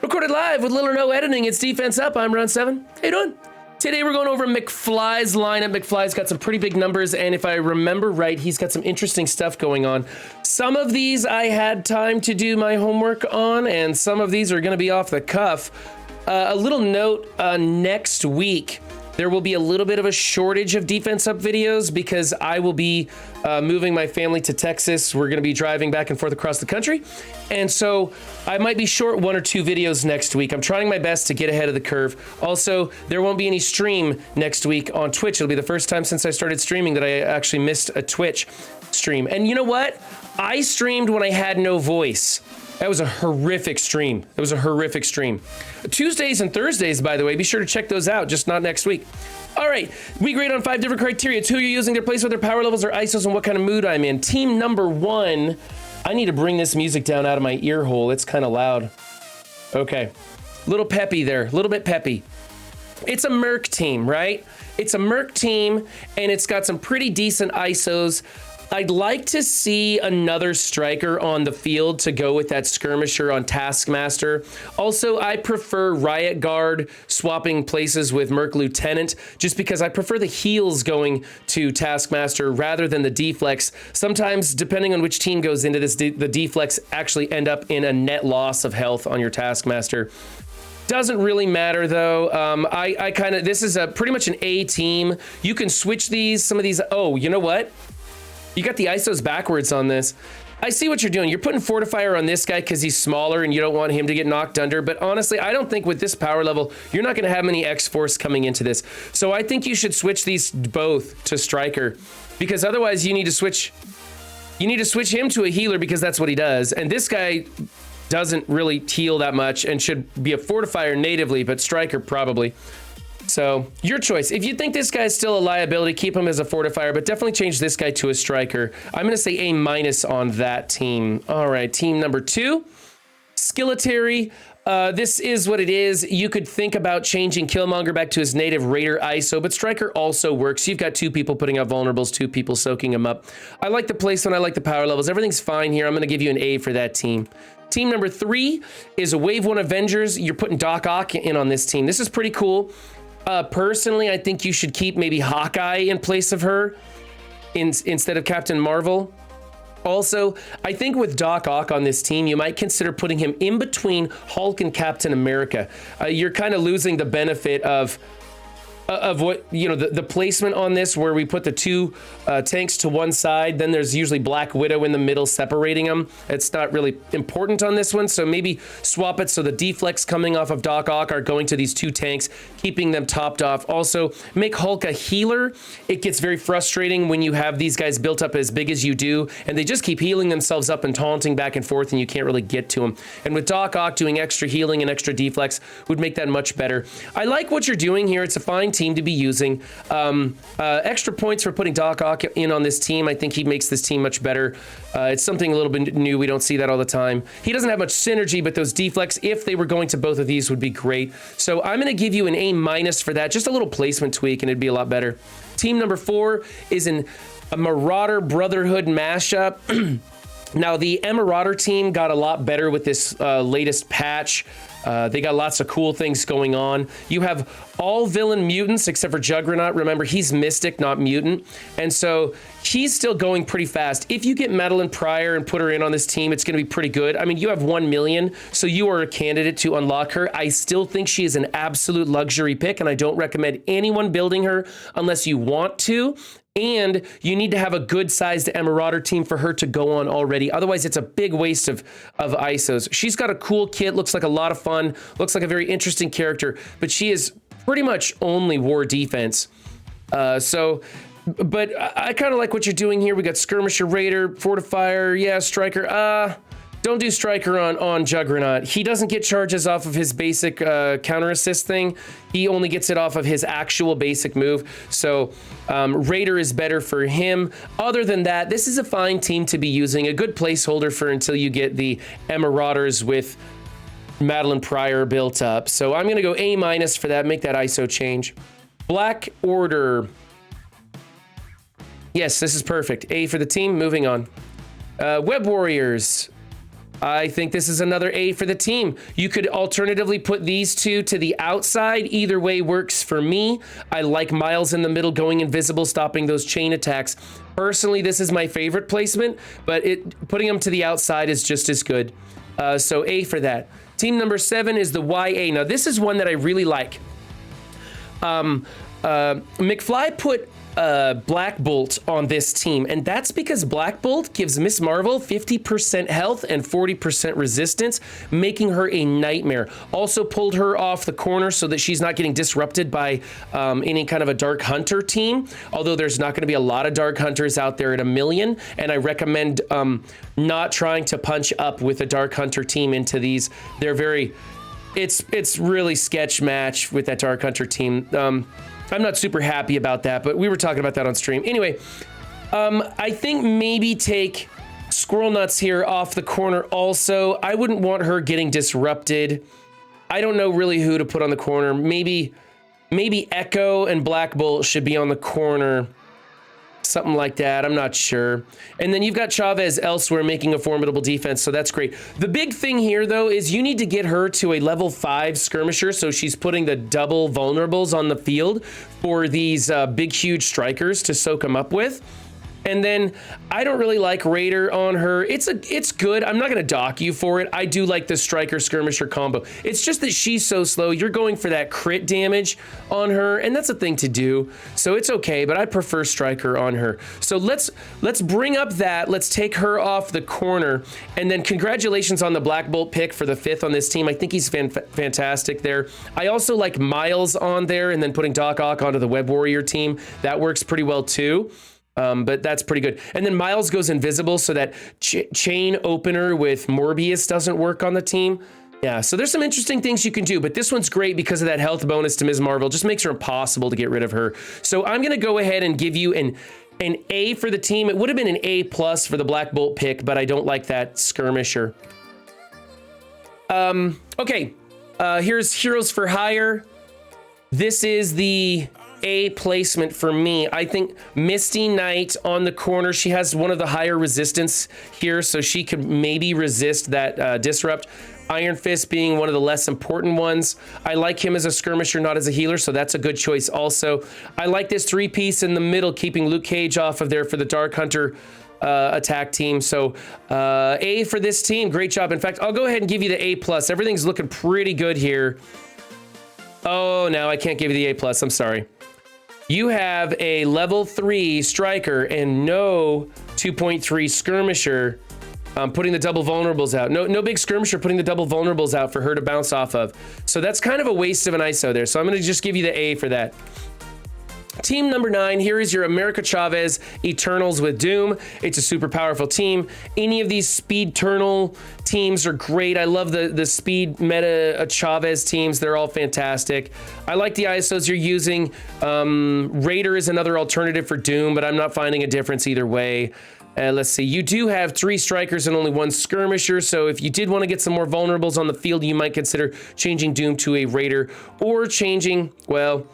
Recorded live with little or no editing. It's Defense Up. I'm Ron 7. How you doing? Today we're going over McFly's lineup. McFly's got some pretty big numbers, and if I remember right, he's got some interesting stuff going on. Some of these I had time to do my homework on, and some of these are going to be off the cuff. A little note, next week, there will be a little bit of a shortage of Defense Up videos because I will be moving my family to Texas. We're going to be driving back and forth across the country. And so I might be short 1 or 2 videos next week. I'm trying my best to get ahead of the curve. Also, there won't be any stream next week on Twitch. It'll be the first time since I started streaming that I actually missed a Twitch stream. And you know what? I streamed when I had no voice. That was a horrific stream. It was a horrific stream. Tuesdays and Thursdays, by the way, be sure to check those out, just not next week. All right, we grade on 5 different criteria. It's who you're using, their place with their power levels, their ISOs, and what kind of mood I'm in. Team number 1, I need to bring this music down out of my ear hole. It's kind of loud. Okay, little peppy there, a little bit peppy. It's a Merc team, right? It's a Merc team, and it's got some pretty decent ISOs. I'd like to see another striker on the field to go with that skirmisher on Taskmaster. Also, I prefer Riot Guard swapping places with Merc Lieutenant just because I prefer the heals going to Taskmaster rather than the deflex. Sometimes, depending on which team goes into this, the deflex actually end up in a net loss of health on your Taskmaster. Doesn't really matter though. I kind of, this is a pretty much an A team. You can switch these, some of these. Oh, you know what? You got the ISOs backwards on this. I see what you're doing. You're putting Fortifier on this guy because he's smaller and you don't want him to get knocked under. But honestly, I don't think with this power level, you're not going to have many X-Force coming into this. So I think you should switch these both to Striker because otherwise you need to switch him to a healer because that's what he does. And this guy doesn't really heal that much and should be a Fortifier natively, but Striker probably. So your choice. If you think this guy's still a liability, keep him as a Fortifier, but definitely change this guy to a Striker. I'm going to say A- on that team. All right, team number 2, Skilletary. This is what it is. You could think about changing Killmonger back to his native Raider ISO, but Striker also works. You've got 2 people putting out vulnerables, 2 people soaking them up. I like the placement. I like the power levels. Everything's fine here. I'm going to give you an A for that team. Team number 3 is a Wave 1 Avengers. You're putting Doc Ock in on this team. This is pretty cool. Personally, I think you should keep maybe Hawkeye in place of her instead of Captain Marvel. Also, I think with Doc Ock on this team, you might consider putting him in between Hulk and Captain America. You're kind of losing the benefit of what, you know, the placement on this where we put the 2 tanks to one side, then there's usually Black Widow in the middle separating them. It's not really important on this one, so maybe swap it so the deflex coming off of Doc Ock are going to these 2 tanks, keeping them topped off. Also, make Hulk a healer. It gets very frustrating when you have these guys built up as big as you do, and they just keep healing themselves up and taunting back and forth, and you can't really get to them. And with Doc Ock doing extra healing and extra deflex would make that much better. I like what you're doing here. It's a fine team to be using. Extra points for putting Doc Ock in on this team. I think he makes this team much better. It's something a little bit new. We don't see that all the time. He doesn't have much synergy, but those deflex, if they were going to both of these, would be great. So I'm going to give you an A- for that. Just a little placement tweak, and it'd be a lot better. Team number 4 is a Marauder Brotherhood mashup. Now, the Marauder team got a lot better with this latest patch. They got lots of cool things going on. You have all villain mutants except for Juggernaut. Remember, he's Mystic, not mutant. And so he's still going pretty fast. If you get Madeline Pryor and put her in on this team, it's going to be pretty good. I mean, you have 1 million, so you are a candidate to unlock her. I still think she is an absolute luxury pick, and I don't recommend anyone building her unless you want to. And you need to have a good-sized Marauder team for her to go on already. Otherwise, it's a big waste of ISOs. She's got a cool kit, looks like a lot of fun, looks like a very interesting character, but she is pretty much only war defense. But I kind of like what you're doing here. We got Skirmisher, Raider, Fortifier, yeah, Striker. Don't do Striker on Juggernaut. He doesn't get charges off of his basic counter assist thing. He only gets it off of his actual basic move. So Raider is better for him. Other than that, this is a fine team to be using. A good placeholder for until you get the Marauders with Madeline Pryor built up. So I'm going to go A- for that. Make that ISO change. Black Order. Yes, this is perfect. A for the team. Moving on. Web Warriors. I think this is another A for the team. You could alternatively put these two to the outside. Either way works for me. I like Miles in the middle going invisible, stopping those chain attacks. Personally, this is my favorite placement, but putting them to the outside is just as good. So A for that. Team number 7 is the YA. Now, this is one that I really like. McFly put Black Bolt on this team, and that's because Black Bolt gives Miss Marvel 50% health and 40% resistance, making her a nightmare. Also pulled her off the corner so that she's not getting disrupted by any kind of a Dark Hunter team, although there's not going to be a lot of Dark Hunters out there at 1 million, and I recommend not trying to punch up with a Dark Hunter team into these. They're very... It's really sketch match with that Dark Hunter team. I'm not super happy about that, but we were talking about that on stream. Anyway, I think maybe take Squirrel Nuts here off the corner also. I wouldn't want her getting disrupted. I don't know really who to put on the corner. Maybe Echo and Black Bolt should be on the corner. Something like that. I'm not sure. And then you've got Chavez elsewhere making a formidable defense, so that's great. The big thing here, though, is you need to get her to a level 5 skirmisher, so she's putting the double vulnerables on the field for these big, huge strikers to soak them up with. And then I don't really like Raider on her. It's good. I'm not going to dock you for it. I do like the striker skirmisher combo. It's just that she's so slow. You're going for that crit damage on her, and that's a thing to do. So it's okay, but I prefer striker on her. So let's bring up that. Let's take her off the corner. And then congratulations on the Black Bolt pick for the 5th on this team. I think he's fantastic there. I also like Miles on there, and then putting Doc Ock onto the Web Warrior team. That works pretty well too. But that's pretty good. And then Miles goes invisible so that chain opener with Morbius doesn't work on the team. Yeah, so there's some interesting things you can do, but this one's great because of that health bonus to Ms. Marvel. Just makes her impossible to get rid of her. So I'm going to go ahead and give you an A for the team. It would have been an A+ for the Black Bolt pick, but I don't like that skirmisher. Okay, here's Heroes for Hire. This is the A placement for me. I think Misty Knight on the corner. She has one of the higher resistance here, so she could maybe resist that disrupt. Iron Fist being one of the less important ones. I like him as a skirmisher, not as a healer, so that's a good choice also. I like this 3-piece in the middle, keeping Luke Cage off of there for the Dark Hunter attack team. So A for this team. Great job. In fact, I'll go ahead and give you the A+. Everything's looking pretty good here. Oh, now I can't give you the A+. I'm sorry. You have a level 3 striker and no 2.3 skirmisher putting the double vulnerables out. No big skirmisher putting the double vulnerables out for her to bounce off of. So that's kind of a waste of an ISO there. So I'm going to just give you the A for that. Team number 9, here is your America Chavez Eternals with Doom. It's a super powerful team. Any of these speed Eternal teams are great. I love the speed meta Chavez teams. They're all fantastic. I like the ISOs you're using. Raider is another alternative for Doom, but I'm not finding a difference either way. Let's see, you do have 3 strikers and only 1 skirmisher, so if you did want to get some more vulnerables on the field, you might consider changing Doom to a Raider or changing, well,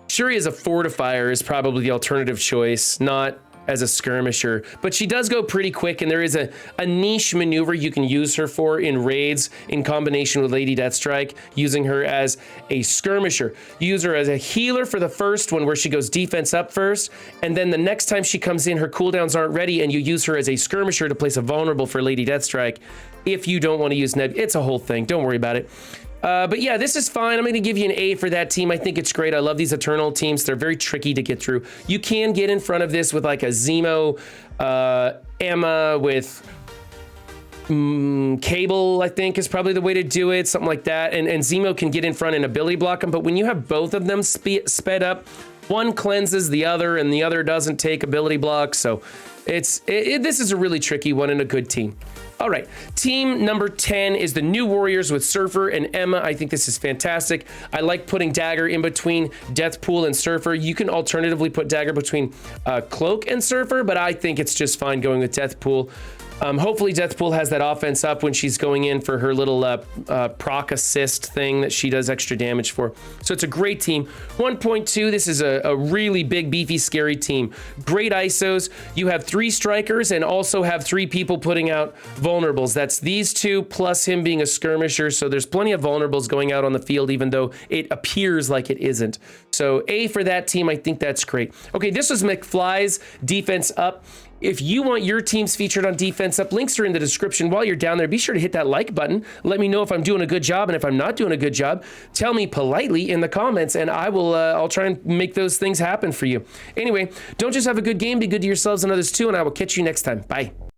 Shuri as a fortifier is probably the alternative choice, not as a skirmisher, but she does go pretty quick, and there is a niche maneuver you can use her for in raids in combination with Lady Deathstrike, using her as a skirmisher. Use her as a healer for the first one where she goes defense up first, and then the next time she comes in, her cooldowns aren't ready, and you use her as a skirmisher to place a vulnerable for Lady Deathstrike if you don't want to use Neb. It's a whole thing. Don't worry about it. But yeah, this is fine. I'm going to give you an A for that team. I think it's great. I love these Eternal teams. They're very tricky to get through. You can get in front of this with like a Zemo, Emma with Cable, I think is probably the way to do it. Something like that. And Zemo can get in front and ability block them. But when you have both of them sped up, one cleanses the other and the other doesn't take ability block. So this is a really tricky one and a good team. All right, team number 10 is the New Warriors with Surfer and Emma. I think this is fantastic. I like putting Dagger in between Deathpool and Surfer. You can alternatively put Dagger between Cloak and Surfer, but I think it's just fine going with Deathpool. Hopefully Deathpool has that offense up when she's going in for her little proc assist thing that she does extra damage for. So it's a great team. 1.2, this is a really big, beefy, scary team. Great ISOs. You have 3 strikers and also have 3 people putting out vulnerables. That's these 2 plus him being a skirmisher. So there's plenty of vulnerables going out on the field, even though it appears like it isn't. So A for that team, I think that's great. Okay, this was McFly's defense up. If you want your teams featured on Defense Up, links are in the description. While you're down there, be sure to hit that like button. Let me know if I'm doing a good job, and if I'm not doing a good job, tell me politely in the comments, and I'll try and make those things happen for you. Anyway, don't just have a good game, be good to yourselves and others too, and I will catch you next time. Bye.